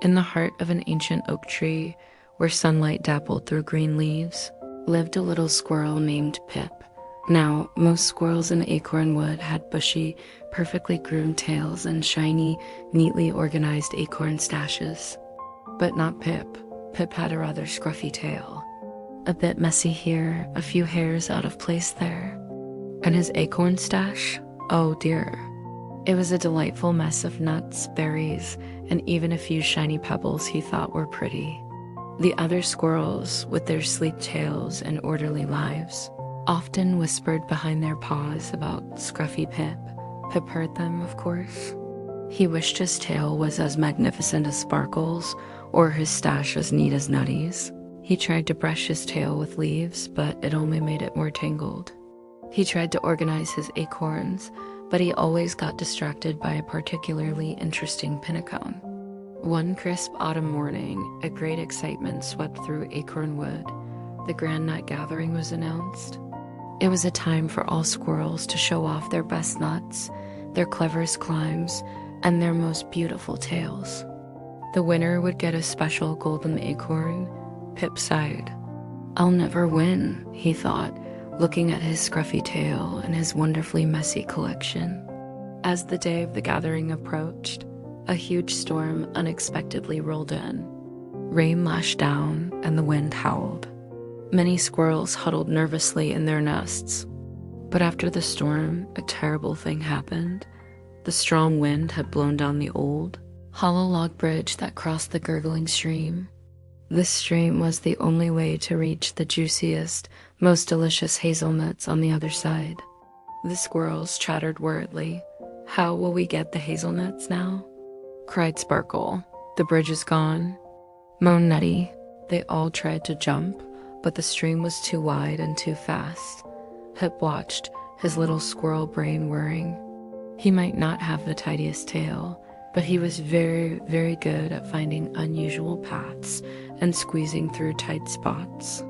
In the heart of an ancient oak tree, where sunlight dappled through green leaves, lived a little squirrel named Pip. Now, most squirrels in Acorn Wood had bushy, perfectly groomed tails and shiny, neatly organized acorn stashes. But not Pip. Pip had a rather scruffy tail. A bit messy here, a few hairs out of place there. And his acorn stash? Oh dear. It was a delightful mess of nuts, berries, and even a few shiny pebbles he thought were pretty. The other squirrels, with their sleek tails and orderly lives, often whispered behind their paws about Scruffy Pip. Pip heard them, of course. He wished his tail was as magnificent as Sparkle's, or his stash as neat as Nutty's. He tried to brush his tail with leaves, but it only made it more tangled. He tried to organize his acorns, but he always got distracted by a particularly interesting pinnacone. One crisp autumn morning, a great excitement swept through Acorn Wood. The grand nut gathering was announced. It was a time for all squirrels to show off their best nuts, their cleverest climbs, and their most beautiful tails. The winner would get a special golden acorn. Pip sighed. "I'll never win," he thought, looking at his scruffy tail and his wonderfully messy collection. As the day of the gathering approached, a huge storm unexpectedly rolled in. Rain lashed down and the wind howled. Many squirrels huddled nervously in their nests. But after the storm, a terrible thing happened. The strong wind had blown down the old, hollow log bridge that crossed the gurgling stream. This stream was the only way to reach the juiciest, most delicious hazelnuts on the other side. The squirrels chattered worriedly. "How will we get the hazelnuts now?" cried Sparkle. "The bridge is gone," moaned Nutty. They all tried to jump, but the stream was too wide and too fast. Pip watched, his little squirrel brain whirring. He might not have the tidiest tail, but he was very, very good at finding unusual paths and squeezing through tight spots.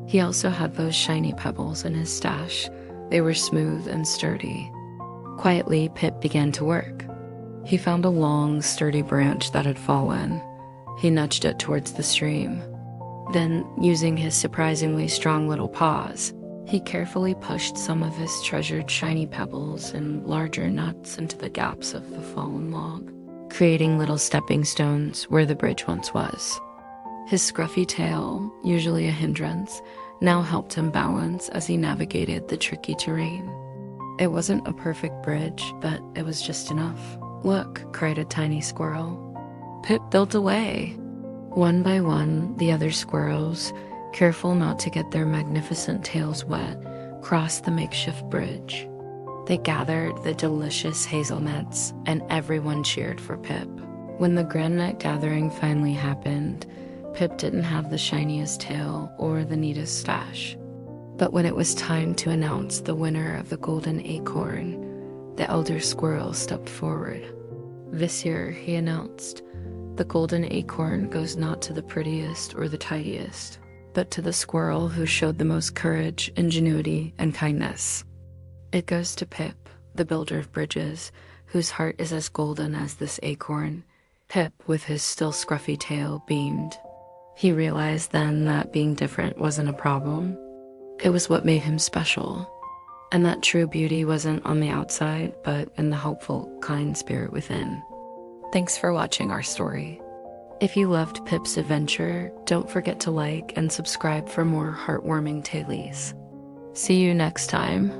He also had those shiny pebbles in his stash. They were smooth and sturdy. Quietly, Pip began to work. He found a long, sturdy branch that had fallen. He nudged it towards the stream. Then, using his surprisingly strong little paws, he carefully pushed some of his treasured shiny pebbles and larger nuts into the gaps of the fallen log, creating little stepping stones where the bridge once was. His scruffy tail, usually a hindrance, now helped him balance as he navigated the tricky terrain. It wasn't a perfect bridge, but it was just enough. "Look," cried a tiny squirrel. Pip built a way. One by one, the other squirrels, careful not to get their magnificent tails wet, crossed the makeshift bridge. They gathered the delicious hazelnuts, and everyone cheered for Pip. When the grand nut gathering finally happened, Pip didn't have the shiniest tail or the neatest stash. But when it was time to announce the winner of the golden acorn, the elder squirrel stepped forward. This year, he announced, "The golden acorn goes not to the prettiest or the tidiest, but to the squirrel who showed the most courage, ingenuity, and kindness. It goes to Pip, the builder of bridges, whose heart is as golden as this acorn." Pip, with his still scruffy tail, beamed. He realized then that being different wasn't a problem. It was what made him special. And that true beauty wasn't on the outside, but in the helpful, kind spirit within. Thanks for watching our story. If you loved Pip's adventure, don't forget to like and subscribe for more heartwarming tailies. See you next time.